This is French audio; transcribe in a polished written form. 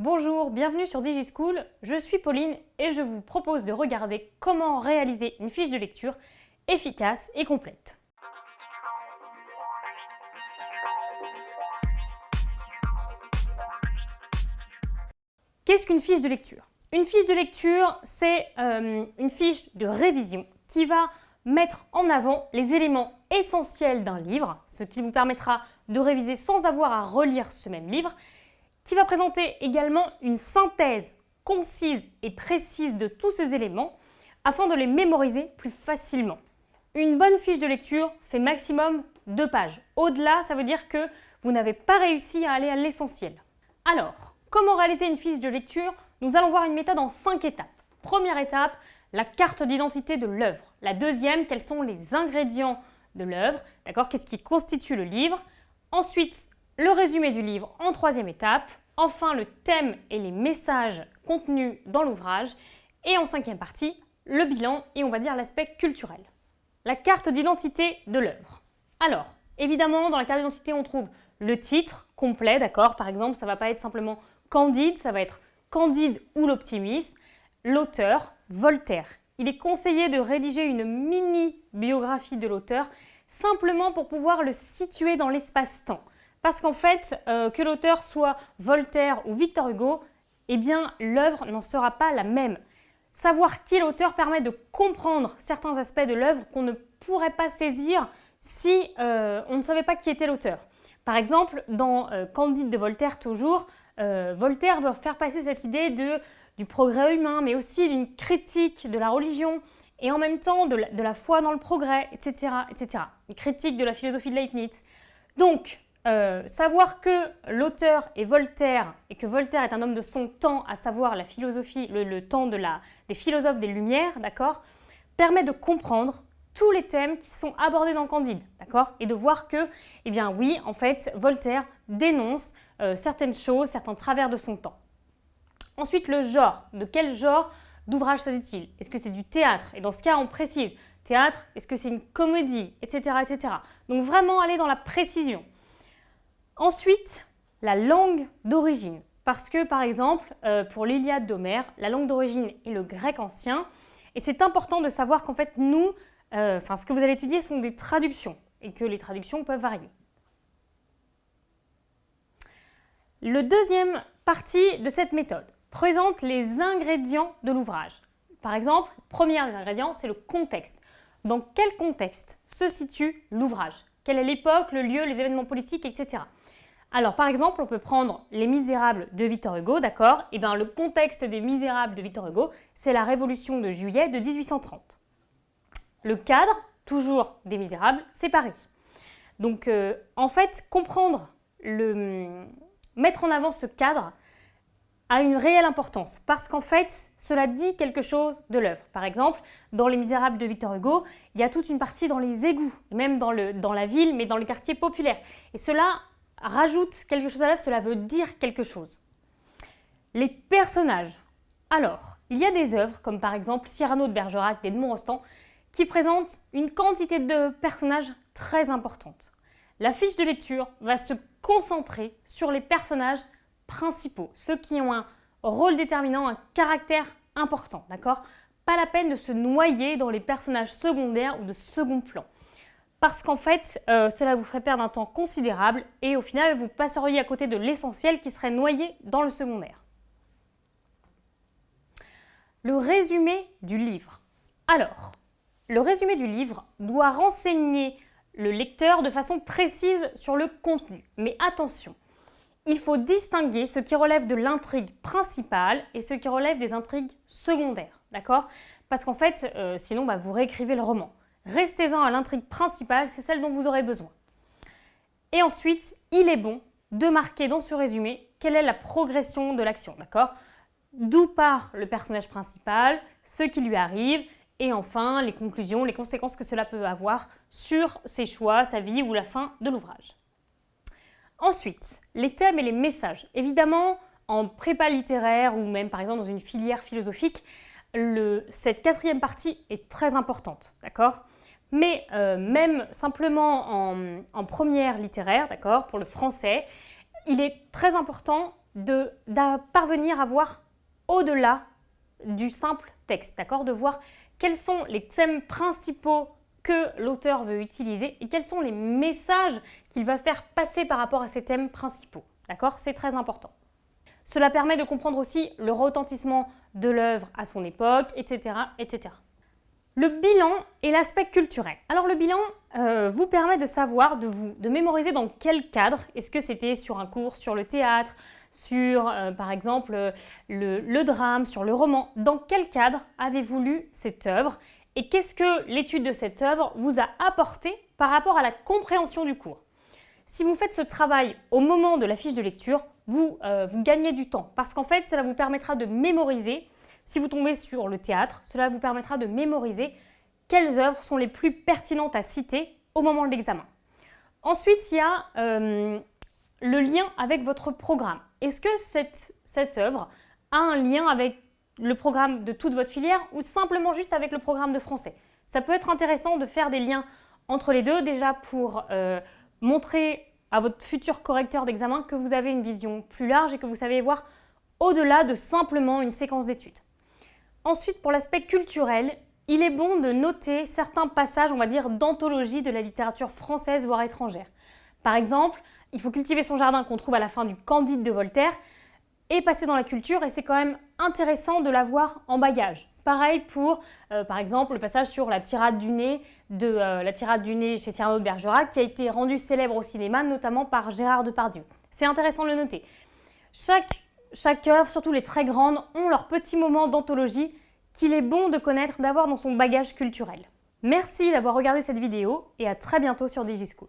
Bonjour, bienvenue sur DigiSchool, je suis Pauline et je vous propose de regarder comment réaliser une fiche de lecture efficace et complète. Qu'est-ce qu'une fiche de lecture? Une fiche de lecture, c'est une fiche de révision qui va mettre en avant les éléments essentiels d'un livre, ce qui vous permettra de réviser sans avoir à relire ce même livre, qui va présenter également une synthèse concise et précise de tous ces éléments afin de les mémoriser plus facilement. Une bonne fiche de lecture fait maximum 2 pages. Au-delà, ça veut dire que vous n'avez pas réussi à aller à l'essentiel. Alors, comment réaliser une fiche de lecture? Nous allons voir une méthode en 5 étapes. Première étape, la carte d'identité de l'œuvre. La deuxième, quels sont les ingrédients de l'œuvre, d'accord? Qu'est-ce qui constitue le livre? Ensuite, le résumé du livre en troisième étape. Enfin, le thème et les messages contenus dans l'ouvrage. Et en cinquième partie, le bilan et on va dire l'aspect culturel. La carte d'identité de l'œuvre. Alors, évidemment, dans la carte d'identité, on trouve le titre complet, d'accord? Par exemple, ça ne va pas être simplement Candide, ça va être Candide ou l'optimisme. L'auteur, Voltaire. Il est conseillé de rédiger une mini-biographie de l'auteur simplement pour pouvoir le situer dans l'espace-temps. Parce qu'en fait, que l'auteur soit Voltaire ou Victor Hugo, eh bien, l'œuvre n'en sera pas la même. Savoir qui est l'auteur permet de comprendre certains aspects de l'œuvre qu'on ne pourrait pas saisir si on ne savait pas qui était l'auteur. Par exemple, dans Candide de Voltaire toujours, Voltaire veut faire passer cette idée du progrès humain, mais aussi d'une critique de la religion et en même temps de la foi dans le progrès, etc., etc. Une critique de la philosophie de Leibniz. Donc, savoir que l'auteur est Voltaire et que Voltaire est un homme de son temps, à savoir la philosophie, le temps des philosophes des Lumières, d'accord, permet de comprendre tous les thèmes qui sont abordés dans Candide, d'accord, et de voir que, eh bien oui, en fait, Voltaire dénonce certaines choses, certains travers de son temps. Ensuite, le genre. De quel genre d'ouvrage s'agit-il? Est-ce que c'est du théâtre? Et dans ce cas, on précise. Théâtre, est-ce que c'est une comédie, etc., etc. Donc vraiment aller dans la précision. Ensuite, la langue d'origine. Parce que, par exemple, pour l'Iliade d'Homère, la langue d'origine est le grec ancien. Et c'est important de savoir qu'en fait, nous, ce que vous allez étudier sont des traductions et que les traductions peuvent varier. Le deuxième partie de cette méthode présente les ingrédients de l'ouvrage. Par exemple, premier des ingrédients, c'est le contexte. Dans quel contexte se situe l'ouvrage? Quelle est l'époque, le lieu, les événements politiques, etc. Alors, par exemple, on peut prendre Les Misérables de Victor Hugo, d'accord? Et bien, le contexte des Misérables de Victor Hugo, c'est la Révolution de juillet de 1830. Le cadre, toujours des Misérables, c'est Paris. Donc, en fait, mettre en avant ce cadre a une réelle importance parce qu'en fait, cela dit quelque chose de l'œuvre. Par exemple, dans Les Misérables de Victor Hugo, il y a toute une partie dans les égouts, même dans la ville, mais dans les quartiers populaires. Et cela rajoute quelque chose à l'œuvre, cela veut dire quelque chose. Les personnages. Alors, il y a des œuvres, comme par exemple Cyrano de Bergerac d'Edmond Rostand, qui présentent une quantité de personnages très importante. La fiche de lecture va se concentrer sur les personnages principaux, ceux qui ont un rôle déterminant, un caractère important, d'accord? Pas la peine de se noyer dans les personnages secondaires ou de second plan. Parce qu'en fait, cela vous ferait perdre un temps considérable et au final, vous passeriez à côté de l'essentiel qui serait noyé dans le secondaire. Le résumé du livre. Alors, le résumé du livre doit renseigner le lecteur de façon précise sur le contenu. Mais attention, il faut distinguer ce qui relève de l'intrigue principale et ce qui relève des intrigues secondaires, d'accord? Parce qu'en fait, sinon, vous réécrivez le roman. Restez-en à l'intrigue principale, c'est celle dont vous aurez besoin. Et ensuite, il est bon de marquer dans ce résumé quelle est la progression de l'action, d'accord? D'où part le personnage principal, ce qui lui arrive, et enfin les conclusions, les conséquences que cela peut avoir sur ses choix, sa vie ou la fin de l'ouvrage. Ensuite, les thèmes et les messages. Évidemment, en prépa littéraire ou même par exemple dans une filière philosophique, cette quatrième partie est très importante, d'accord? Mais même simplement en première littéraire, d'accord, pour le français, il est très important de parvenir à voir au-delà du simple texte, d'accord? De voir quels sont les thèmes principaux que l'auteur veut utiliser et quels sont les messages qu'il va faire passer par rapport à ces thèmes principaux, d'accord? C'est très important. Cela permet de comprendre aussi le retentissement de l'œuvre à son époque, etc., etc. Le bilan et l'aspect culturel. Alors le bilan vous permet de savoir, de mémoriser dans quel cadre. Est-ce que c'était sur un cours sur le théâtre, sur par exemple le drame, sur le roman? Dans quel cadre avez-vous lu cette œuvre? Et qu'est-ce que l'étude de cette œuvre vous a apporté par rapport à la compréhension du cours? Si vous faites ce travail au moment de la fiche de lecture, vous gagnez du temps parce qu'en fait, cela vous permettra de mémoriser. Si vous tombez sur le théâtre, cela vous permettra de mémoriser quelles œuvres sont les plus pertinentes à citer au moment de l'examen. Ensuite, il y a le lien avec votre programme. Est-ce que cette œuvre a un lien avec le programme de toute votre filière ou simplement juste avec le programme de français? Ça peut être intéressant de faire des liens entre les deux, déjà pour montrer à votre futur correcteur d'examen que vous avez une vision plus large et que vous savez voir au-delà de simplement une séquence d'études. Ensuite, pour l'aspect culturel, il est bon de noter certains passages, on va dire, d'anthologie de la littérature française, voire étrangère. Par exemple, il faut cultiver son jardin qu'on trouve à la fin du Candide de Voltaire et passer dans la culture, et c'est quand même intéressant de l'avoir en bagage. Pareil pour, par exemple, le passage sur la tirade du nez chez Cyrano de Bergerac, qui a été rendu célèbre au cinéma, notamment par Gérard Depardieu. C'est intéressant de le noter. Chaque œuvre, surtout les très grandes, ont leur petit moment d'anthologie qu'il est bon de connaître, d'avoir dans son bagage culturel. Merci d'avoir regardé cette vidéo et à très bientôt sur DigiSchool.